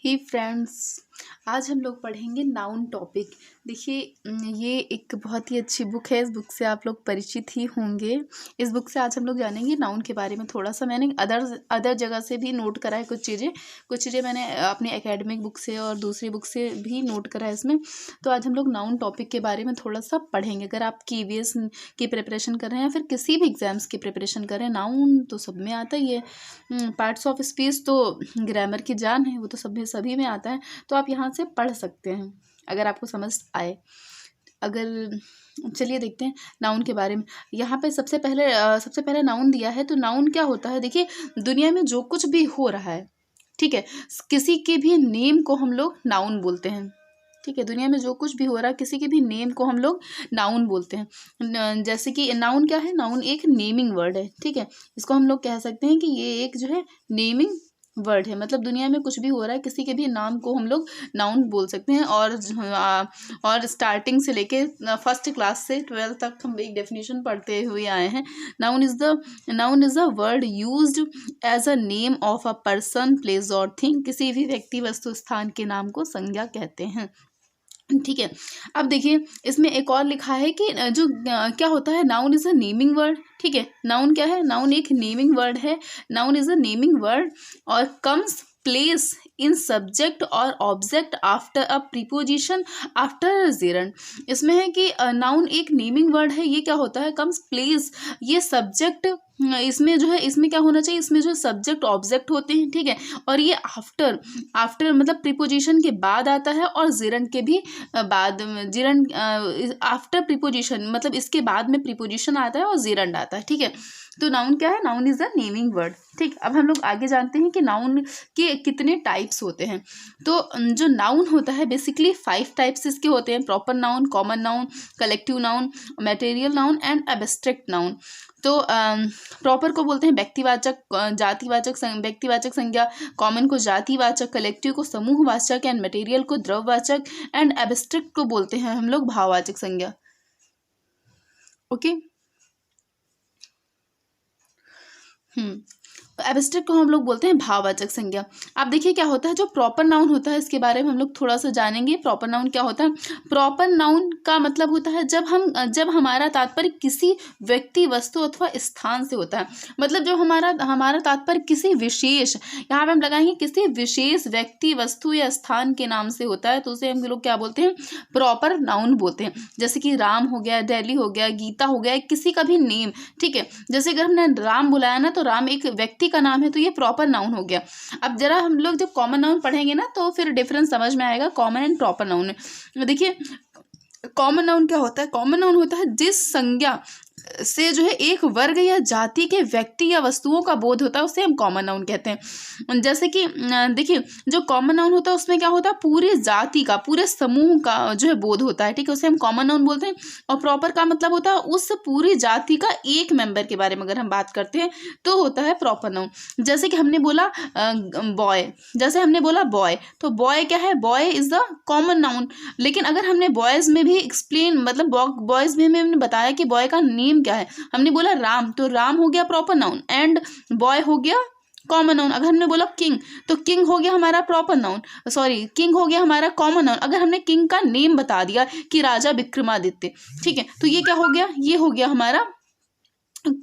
हे friends, आज हम लोग पढ़ेंगे नाउन टॉपिक। देखिए, ये एक बहुत ही अच्छी बुक है। इस बुक से आप लोग परिचित ही होंगे। इस बुक से आज हम लोग जानेंगे नाउन के बारे में थोड़ा सा। मैंने अदर जगह से भी नोट करा है कुछ चीज़ें मैंने अपनी एकेडमिक बुक से और दूसरी बुक से भी नोट करा है इसमें। तो आज हम लोग नाउन टॉपिक के बारे में थोड़ा सा पढ़ेंगे। अगर आप KVS की प्रिपरेशन कर रहे हैं या फिर किसी भी एग्जाम्स की प्रिपरेशन कर रहे हैं, नाउन तो सब में आता ही है। पार्ट्स ऑफ स्पीच तो ग्रामर की जान है, वो तो सभी में आता है। तो आप यहाँ से पढ़ सकते हैं अगर आपको समझ आए। चलिए देखते हैं नाउन के बारे में। यहाँ पे सबसे पहले नाउन दिया है। तो नाउन क्या होता है? देखिए, दुनिया में जो कुछ भी हो रहा है, ठीक है, किसी के भी नेम को हम लोग नाउन बोलते हैं। ठीक है, दुनिया में जो कुछ भी हो रहा है किसी के भी नेम को हम लोग नाउन बोलते हैं। जैसे कि नाउन क्या है? नाउन एक नेमिंग वर्ड है। ठीक है, इसको हम लोग कह सकते हैं कि ये एक जो है नेमिंग वर्ड है। मतलब दुनिया में कुछ भी हो रहा है किसी के भी नाम को हम लोग नाउन बोल सकते हैं। और स्टार्टिंग से लेके फर्स्ट क्लास से 12th तक हम एक डेफिनेशन पढ़ते हुए आए हैं। Noun is the word used as a name of a person, place और थिंग। किसी भी व्यक्ति, वस्तु, स्थान के नाम को संज्ञा कहते हैं। ठीक है, अब देखिए इसमें एक और लिखा है कि जो क्या होता है, noun is a naming word. ठीक है, नाउन क्या है? नाउन एक नेमिंग वर्ड है। Noun is a naming word और कम्स प्लेस इन सब्जेक्ट और object after a preposition after gerund. इसमें है कि नाउन एक नेमिंग वर्ड है। ये क्या होता है? कम्स प्लेस, ये सब्जेक्ट, इसमें जो है, इसमें क्या होना चाहिए? इसमें जो सब्जेक्ट ऑब्जेक्ट होते हैं। ठीक है, और ये आफ्टर मतलब प्रीपोजिशन के बाद आता है और जेरंड के भी बाद। जेरंड आफ्टर प्रीपोजिशन मतलब इसके बाद में प्रीपोजिशन आता है और जेरंड आता है। ठीक है, तो नाउन क्या है? Noun is a naming word. ठीक, अब हम लोग आगे जानते हैं कि नाउन के कितने टाइप्स होते हैं। तो जो नाउन होता है बेसिकली 5 टाइप्स इसके होते हैं: proper noun, common noun, collective noun, material noun and abstract noun. तो प्रॉपर को बोलते हैं व्यक्तिवाचक, जातिवाचक, व्यक्तिवाचक संज्ञा। कॉमन को जातिवाचक, कलेक्टिव को समूहवाचक एंड मटेरियल को द्रव्यवाचक एंड एब्स्ट्रैक्ट को बोलते हैं हम लोग भाववाचक संज्ञा। ओके, एब्स्ट्रैक्ट को हम लोग बोलते हैं भाववाचक संज्ञा। अब देखिए क्या होता है, जो प्रॉपर नाउन होता है इसके बारे में हम लोग थोड़ा सा जानेंगे। प्रॉपर नाउन क्या होता है? प्रॉपर नाउन का मतलब होता है जब हमारा तात्पर्य किसी व्यक्ति, वस्तु अथवा स्थान से होता है। मतलब जो हमारा तात्पर्य किसी विशेष, यहाँ पे हम लगाएंगे किसी विशेष व्यक्ति, वस्तु या स्थान के नाम से होता है, तो उसे हम लोग क्या बोलते हैं? प्रॉपर नाउन बोलते हैं। जैसे कि राम हो गया, दिल्ली हो गया, गीता हो गया, किसी का भी नेम। ठीक है, जैसे अगर हमने राम बुलाया ना, तो राम एक व्यक्ति का नाम है, तो ये प्रॉपर नाउन हो गया। अब जरा हम लोग जब कॉमन नाउन पढ़ेंगे ना, तो फिर डिफरेंस समझ में आएगा कॉमन एंड प्रॉपर नाउन में। देखिए, कॉमन नाउन क्या होता है? कॉमन नाउन होता है जिस संज्ञा से जो है एक वर्ग या जाति के व्यक्ति या वस्तुओं का बोध होता है, उसे हम कॉमन नाउन कहते हैं। जैसे कि देखिए, जो कॉमन नाउन होता है उसमें क्या होता है? पूरे जाति का, पूरे समूह का जो है बोध होता है। ठीक है, उसे हम कॉमन नाउन बोलते हैं। और प्रॉपर का मतलब होता है उस पूरी जाति का एक मेंबर के बारे में अगर हम बात करते हैं तो होता है प्रॉपर नाउन। जैसे कि हमने बोला बॉय, तो बॉय क्या है? Boy is the common noun. लेकिन अगर हमने बॉयज में भी एक्सप्लेन, मतलब बॉयज में हमने बताया कि बॉय का नेम क्या है, हमने बोला राम, तो राम हो गया प्रॉपर नाउन एंड बॉय हो गया कॉमन नाउन। अगर हमने बोला किंग, तो किंग हो गया हमारा प्रॉपर नाउन, किंग हो गया हमारा कॉमन नाउन। अगर हमने किंग का नेम बता दिया कि राजा विक्रमादित्य, ठीक है, तो ये क्या हो गया? ये हो गया हमारा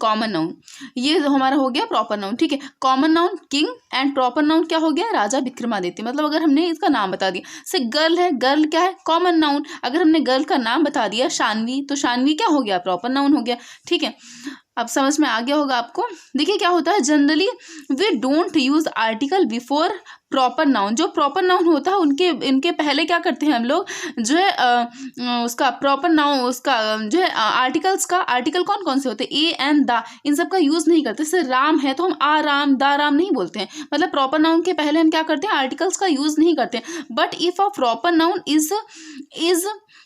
कॉमन नाउन। ये हमारा हो गया प्रॉपर नाउन। ठीक है, common noun king and proper noun क्या हो गया? राजा विक्रमादित्य। मतलब अगर हमने इसका नाम बता दिया, से गर्ल है, गर्ल क्या है? Common noun. अगर हमने गर्ल का नाम बता दिया शानवी, तो शानवी क्या हो गया? प्रॉपर नाउन हो गया। ठीक है, अब समझ में आ गया होगा आपको। देखिए क्या होता है, generally we don't use article before proper noun. जो प्रॉपर नाउन होता है इनके पहले क्या करते हैं हम लोग, जो है उसका प्रॉपर नाउन, उसका जो है आर्टिकल्स का, आर्टिकल कौन कौन से होते हैं? ए एंड द, इन सब का यूज नहीं करते। जैसे राम है तो हम आ राम, दा राम नहीं बोलते हैं। मतलब प्रॉपर नाउन के पहले हम क्या करते हैं? आर्टिकल्स का यूज नहीं करते। But if a proper noun is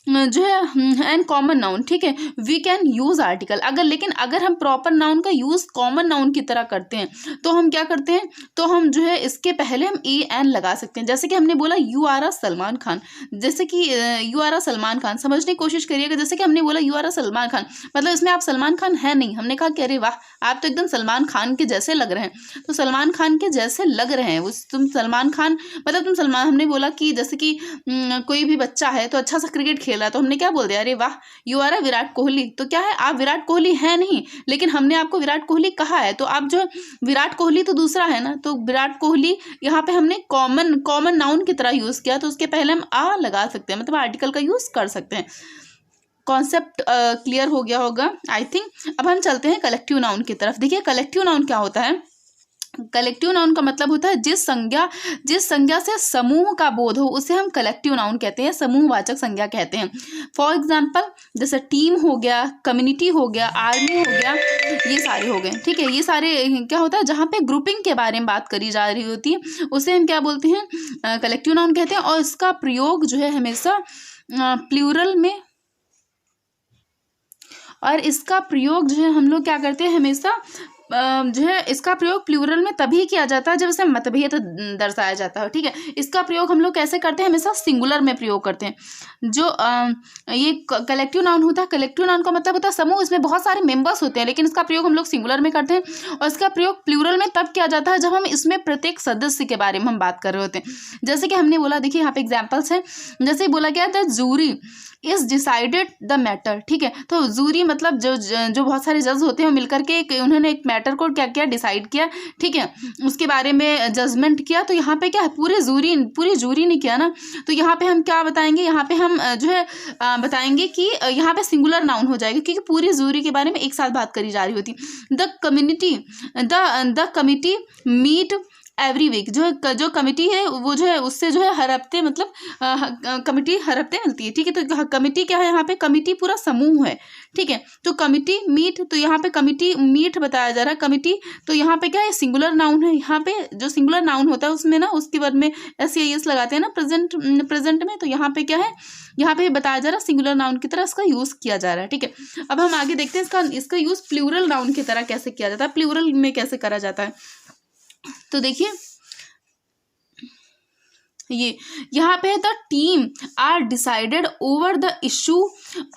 जो है एंड कॉमन नाउन, ठीक है, वी कैन यूज आर्टिकल। अगर हम प्रॉपर नाउन का यूज कॉमन नाउन की तरह करते हैं तो हम क्या करते हैं? तो हम जो है इसके पहले हम SAN लगा सकते हैं। जैसे कि हमने बोला you are a Salman Khan, जैसे कि you are a Salman Khan, समझने की कोशिश करिएगा। जैसे कि हमने बोला you are a Salman Khan, मतलब इसमें आप सलमान खान है नहीं, हमने कहा कि अरे वाह आप तो एकदम सलमान खान के जैसे लग रहे हैं, तो सलमान खान के जैसे लग रहे हैं उस, तुम सलमान खान मतलब तुम सलमान, हमने बोला कि जैसे कि कोई भी बच्चा है तो अच्छा सा क्रिकेट खेल रहा है, तो हमने क्या बोल दिया, अरे वाह you are a Virat Kohli, तो क्या है आप विराट कोहली है नहीं, लेकिन हमने आपको विराट कोहली कहा है, तो आप जो विराट कोहली तो दूसरा है ना, तो विराट कोहली यहाँ पे हमने कॉमन नाउन की तरह यूज किया, तो उसके पहले हम आ लगा सकते हैं, मतलब आर्टिकल का यूज कर सकते हैं। कॉन्सेप्ट क्लियर हो गया होगा आई थिंक। अब हम चलते हैं कलेक्टिव नाउन की तरफ। देखिए कलेक्टिव नाउन क्या होता है। कलेक्टिव नाउन का मतलब होता है जिस संज्ञा से समूह का बोध हो उसे हम कलेक्टिव नाउन कहते हैं, समूहवाचक संज्ञा कहते हैं। फॉर एग्जाम्पल जैसे टीम हो गया, कम्युनिटी हो गया, आर्मी हो गया, ये सारे हो गए, ठीक है। ये सारे क्या होता है, जहाँ पे ग्रुपिंग के बारे में बात करी जा रही होती है उसे हम क्या बोलते हैं, कलेक्टिव नाउन कहते हैं। और इसका प्रयोग जो है हमेशा प्लूरल में, और इसका प्रयोग जो है हम लोग क्या करते हैं हमेशा जो है इसका प्रयोग प्लूरल में तभी किया जाता है जब इसे मतभेद दर्शाया जाता है, ठीक है। इसका प्रयोग हम लोग कैसे करते हैं, हमेशा सिंगुलर में प्रयोग करते हैं। जो ये कलेक्टिव नाउन होता है, कलेक्टिव नाउन का मतलब होता है समूह, इसमें बहुत सारे मेंबर्स होते हैं, लेकिन इसका प्रयोग हम लोग सिंगुलर में करते हैं। और इसका प्रयोग प्लूरल में तब किया जाता है जब हम इसमें प्रत्येक सदस्य के बारे में हम बात कर रहे होते हैं। जैसे कि हमने बोला, देखिए यहाँ पे एग्जाम्पल्स हैं, जैसे बोला गया the jury is decided the matter, ठीक है। तो जूरी मतलब जो बहुत सारे जज होते हैं वो मिलकर के उन्होंने एक मैटर को क्या किया, डिसाइड किया, ठीक है, उसके बारे में जजमेंट किया। तो यहाँ पे क्या है, पूरी जूरी ने किया ना, तो यहाँ पे हम क्या बताएंगे, यहाँ पे हम जो है बताएंगे कि यहाँ पे सिंगुलर नाउन हो जाएगा, क्योंकि पूरी जूरी के बारे में एक साथ बात करी जा रही होती। The committee meet every week, जो कमिटी है वो जो है उससे जो है हर हफ्ते, मतलब कमिटी हर हफ्ते मिलती है, ठीक है। तो कमिटी क्या है, यहाँ पे कमिटी पूरा समूह है, ठीक है। तो कमिटी मीट, तो यहाँ पे कमिटी मीट बताया जा रहा है, कमिटी, तो यहाँ पे क्या है सिंगुलर नाउन है। यहाँ पे जो सिंगुलर नाउन होता है उसमें ना उसके बाद में SES लगाते हैं ना प्रेजेंट में, तो यहाँ पे क्या है, यहाँ पे बताया जा रहा है सिंगुलर नाउन की तरह इसका यूज किया जा रहा है, ठीक है। अब हम आगे देखते हैं इसका यूज प्लूरल नाउन की तरह कैसे किया जाता है, प्लूरल में कैसे करा जाता है। तो देखिए ये यहाँ पे the team are decided over the issue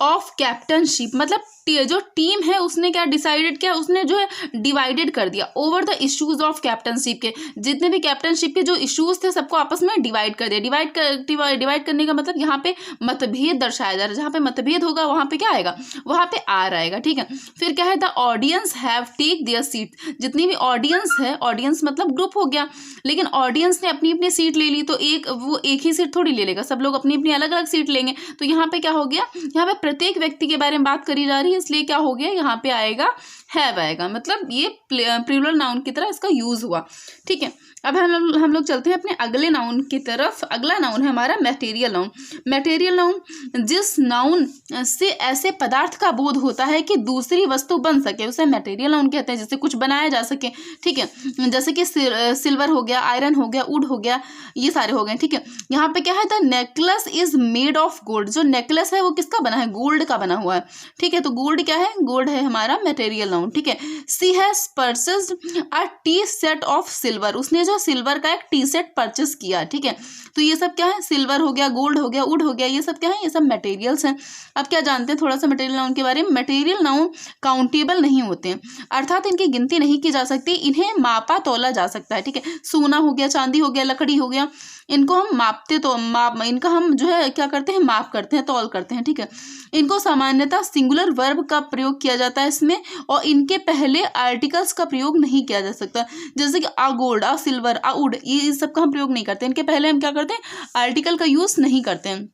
of captainship, मतलब जो टीम है उसने क्या डिसाइडेड किया, उसने जो है डिवाइडेड कर दिया over the issues of captainship के, जितने भी कैप्टनशिप के जो इश्यूज थे सबको आपस में डिवाइड कर दिया। डिवाइड करने का मतलब यहाँ पे मतभेद दर्शाया जा रहा है, जहाँ पे मतभेद होगा वहाँ पे क्या आएगा, वहाँ पे आर आएगा, ठीक है। फिर क्या है, the audience have take their seat, जितनी भी ऑडियंस है, ऑडियंस मतलब ग्रुप हो गया, लेकिन ऑडियंस ने अपनी अपनी सीट ले ली, तो वो एक ही सीट थोड़ी ले लेगा, सब लोग अपनी अपनी अलग अलग सीट लेंगे। तो यहाँ पे क्या हो गया, यहाँ पे प्रत्येक व्यक्ति के बारे में बात करी जा रही है, इसलिए क्या हो गया, यहाँ पे आएगा हैव आएगा, मतलब ये प्लूरल नाउन की तरह इसका यूज हुआ, ठीक है। अब हम लोग चलते हैं अपने अगले नाउन की तरफ। अगला नाउन है हमारा मटेरियल नाउन। मटेरियल नाउन, जिस नाउन से ऐसे पदार्थ का बोध होता है कि दूसरी वस्तु बन सके उसे मटेरियल नाउन कहते हैं, जिससे कुछ बनाया जा सके, ठीक है। जैसे कि सिल्वर हो गया, आयरन हो गया, वुड हो गया, ये सारे हो गए, ठीक है। यहाँ पे क्या है, the necklace is made of gold, जो नेकलेस है वो किसका बना है, गोल्ड का बना हुआ है, ठीक है। तो गोल्ड क्या है, गोल्ड है हमारा मटेरियल नाउन, ठीक है। She has purchased a tea set of silver, उसने जो सिल्वर का एक टी सेट परचेस किया, ठीक है। तो ये सब क्या है, सिल्वर हो गया, गोल्ड हो गया, वुड हो गया, ये सब क्या है, ये सब मटेरियल्स हैं। अब क्या जानते हैं थोड़ा सा मटेरियल नाउन के बारे में। मटेरियल नाउन काउंटेबल नहीं होते हैं, अर्थात इनकी गिनती नहीं की जा सकती, इन्हें मापा तोला जा सकता है, ठीक है। सोना हो गया, चांदी हो गया, लकड़ी हो गया, इनको हम इनका हम जो है क्या करते हैं, माप करते हैं, तौल करते हैं, ठीक है। इनको सामान्यतः सिंगुलर वर्ब का प्रयोग किया जाता है इसमें, और इनके पहले आर्टिकल्स का प्रयोग नहीं किया जा सकता, जैसे कि a gold, a silver, a wood, ये सब का हम प्रयोग नहीं करते, इनके पहले हम क्या करते हैं, आर्टिकल का यूज नहीं करते हैं,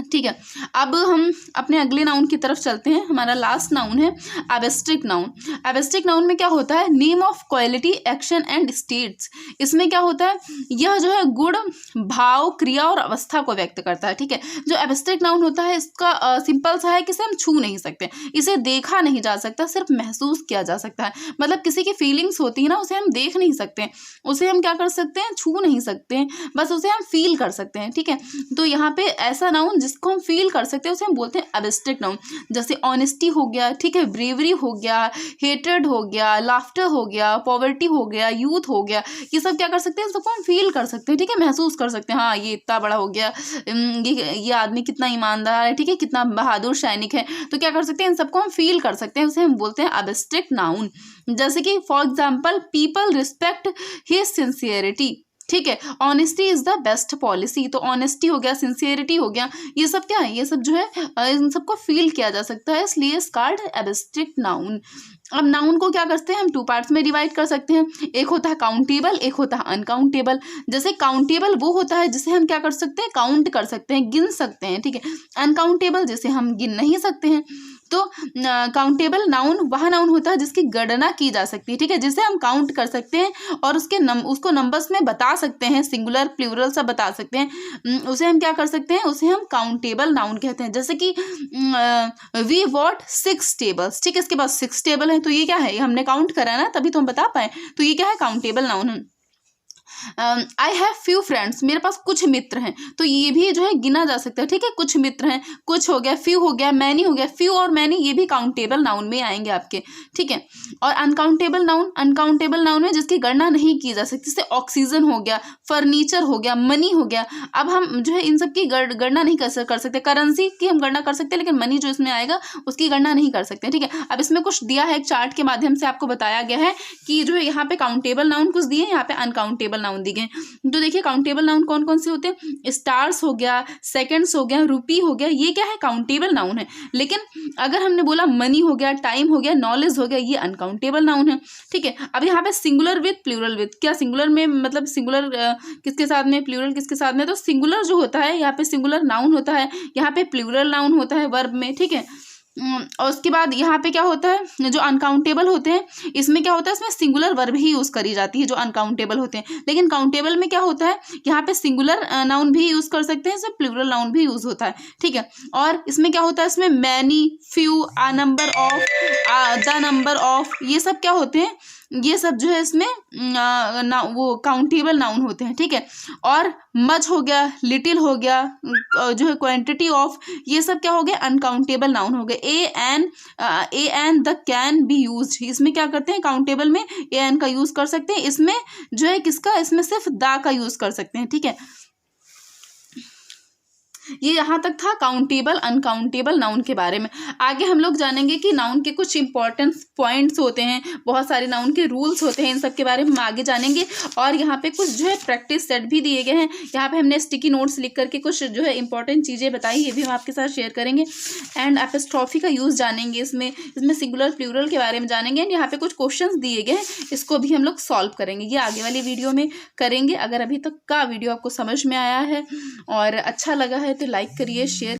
ठीक है। अब हम अपने अगले नाउन की तरफ चलते हैं। हमारा लास्ट नाउन है एब्स्ट्रैक्ट नाउन। एब्स्ट्रैक्ट नाउन में क्या होता है, name of quality, action and states. इसमें क्या होता है, यह जो है गुण, भाव, क्रिया और अवस्था को व्यक्त करता है, ठीक है। जो एब्स्ट्रैक्ट नाउन होता है इसका सिंपल सा है कि इसे हम छू नहीं सकते, इसे देखा नहीं जा सकता, सिर्फ महसूस किया जा सकता है। मतलब किसी की फीलिंग्स होती है ना, उसे हम देख नहीं सकते, उसे हम क्या कर सकते हैं, छू नहीं सकते हैं, बस उसे हम फील कर सकते हैं, ठीक है। तो यहाँ पे ऐसा नाउन जिसको हम फील कर सकते हैं उसे हम बोलते हैं एब्स्ट्रैक्ट नाउन। जैसे ऑनेस्टी हो गया, ठीक है, ब्रेवरी हो गया, हेट्रेड हो गया, लाफ्टर हो गया, पॉवर्टी हो गया, यूथ हो गया, ये सब क्या कर सकते हैं, सबको हम फील कर सकते हैं, ठीक है, महसूस कर सकते हैं, हाँ ये इतना बड़ा हो गया, ये आदमी कितना ईमानदार है, ठीक है, कितना बहादुर सैनिक है। तो क्या कर सकते हैं, इन सबको हम फील कर सकते हैं, उसे हम बोलते हैं एब्स्ट्रैक्ट नाउन। जैसे कि for example people respect his sincerity, ठीक है, honesty is the best policy. तो ऑनेस्टी हो गया, सिंसियरिटी हो गया, ये सब क्या है, ये सब जो है इन सबको फील किया जा सकता है, इसलिए कॉल्ड एब्स्ट्रैक्ट नाउन। अब नाउन को क्या करते हैं हम टू पार्ट्स में डिवाइड कर सकते हैं, एक होता है काउंटेबल, एक होता है अनकाउंटेबल। जैसे काउंटेबल वो होता है जिसे हम क्या कर सकते हैं, काउंट कर सकते हैं, गिन सकते हैं, ठीक है। अनकाउंटेबल जिसे हम गिन नहीं सकते हैं। तो काउंटेबल नाउन वह नाउन होता है जिसकी गणना की जा सकती है, ठीक है, जिसे हम काउंट कर सकते हैं और उसको नंबर्स में बता सकते हैं, सिंगुलर प्लूरल सब बता सकते हैं, उसे हम क्या कर सकते हैं, उसे हम काउंटेबल नाउन कहते हैं। जैसे कि वी वॉट 6 टेबल्स, ठीक है, इसके पास 6 टेबल है, तो ये क्या है, ये हमने काउंट करा ना, तभी तो हम बता पाए, तो ये क्या है, काउंटेबल नाउन है। आई हैव फ्यू फ्रेंड्स, मेरे पास कुछ मित्र हैं, तो ये भी जो है गिना जा सकता है, ठीक है, कुछ मित्र हैं, कुछ हो गया, फ्यू हो गया, मैनी हो गया, फ्यू और मैनी ये भी काउंटेबल नाउन में आएंगे आपके, ठीक है। और अनकाउंटेबल नाउन है जिसकी गणना नहीं की जा सकती, जैसे ऑक्सीजन हो गया, फर्नीचर हो गया, मनी हो गया। अब हम जो है इन सब की गणना नहीं कर सकते, करेंसी की हम गणना कर सकते हैं, लेकिन मनी जो इसमें आएगा उसकी गणना नहीं कर सकते, ठीक है। अब इसमें कुछ दिया है, एक चार्ट के माध्यम से आपको बताया गया है कि जो है यहाँ पे काउंटेबल नाउन कुछ दिए, यहाँ पे अनकाउंटेबल नाउन दी गए। तो देखिए काउंटेबल नाउन कौन कौन से होते हैं, स्टार्स हो गया, सेकंड्स हो गया, रुपी हो गया, ये क्या है, काउंटेबल नाउन है। लेकिन अगर हमने बोला मनी हो गया, टाइम हो गया, नॉलेज हो गया, ये अनकाउंटेबल नाउन है, ठीक है। अब यहाँ पे सिंगुलर विथ प्लूरल विथ, क्या सिंगुलर में मतलब सिंगुलर किसके साथ में, प्लूरल किसके साथ में, तो सिंगुलर जो होता है यहाँ पे सिंगुलर नाउन होता है, यहाँ पे प्लूरल नाउन होता है वर्ब में, ठीक है। और उसके बाद यहाँ पे क्या होता है, जो अनकाउंटेबल होते हैं इसमें क्या होता है, इसमें सिंगुलर वर्ब ही यूज़ करी जाती है जो अनकाउंटेबल होते हैं। लेकिन काउंटेबल में क्या होता है, यहाँ पे सिंगुलर नाउन भी यूज़ कर सकते हैं, इसमें प्लूरल नाउन भी यूज़ होता है, ठीक है। और इसमें क्या होता है, इसमें many, few, a number of, the number of, ये सब क्या होते हैं, ये सब जो है इसमें वो काउंटेबल नाउन होते हैं, ठीक है। और मच हो गया, लिटिल हो गया, जो है क्वांटिटी ऑफ, ये सब क्या हो गया, अनकाउंटेबल नाउन हो गए। A an the can be use, इसमें क्या करते हैं, काउंटेबल में ए एन का यूज कर सकते हैं, इसमें जो है किसका, इसमें सिर्फ द का यूज कर सकते हैं, ठीक है। ये यहाँ तक था काउंटेबल अनकाउंटेबल नाउन के बारे में। आगे हम लोग जानेंगे कि नाउन के कुछ इंपॉर्टेंट पॉइंट्स होते हैं, बहुत सारे नाउन के रूल्स होते हैं, इन सब के बारे में हम आगे जानेंगे। और यहाँ पे कुछ जो है प्रैक्टिस सेट भी दिए गए हैं, यहाँ पे हमने स्टिकी नोट्स लिख करके कुछ जो है इंपॉर्टेंट चीज़ें बताई, ये भी हम आपके साथ शेयर करेंगे। एंड एपिस्ट्रॉफी का यूज़ जानेंगे, इसमें सिंगुलर प्लूरल के बारे में जानेंगे। एंड यहाँ पे कुछ क्वेश्चंस दिए गए हैं, इसको भी हम लोग सॉल्व करेंगे, ये आगे वाली वीडियो में करेंगे। अगर अभी तक का वीडियो आपको समझ में आया है और अच्छा लगा है तो लाइक करिए, शेयर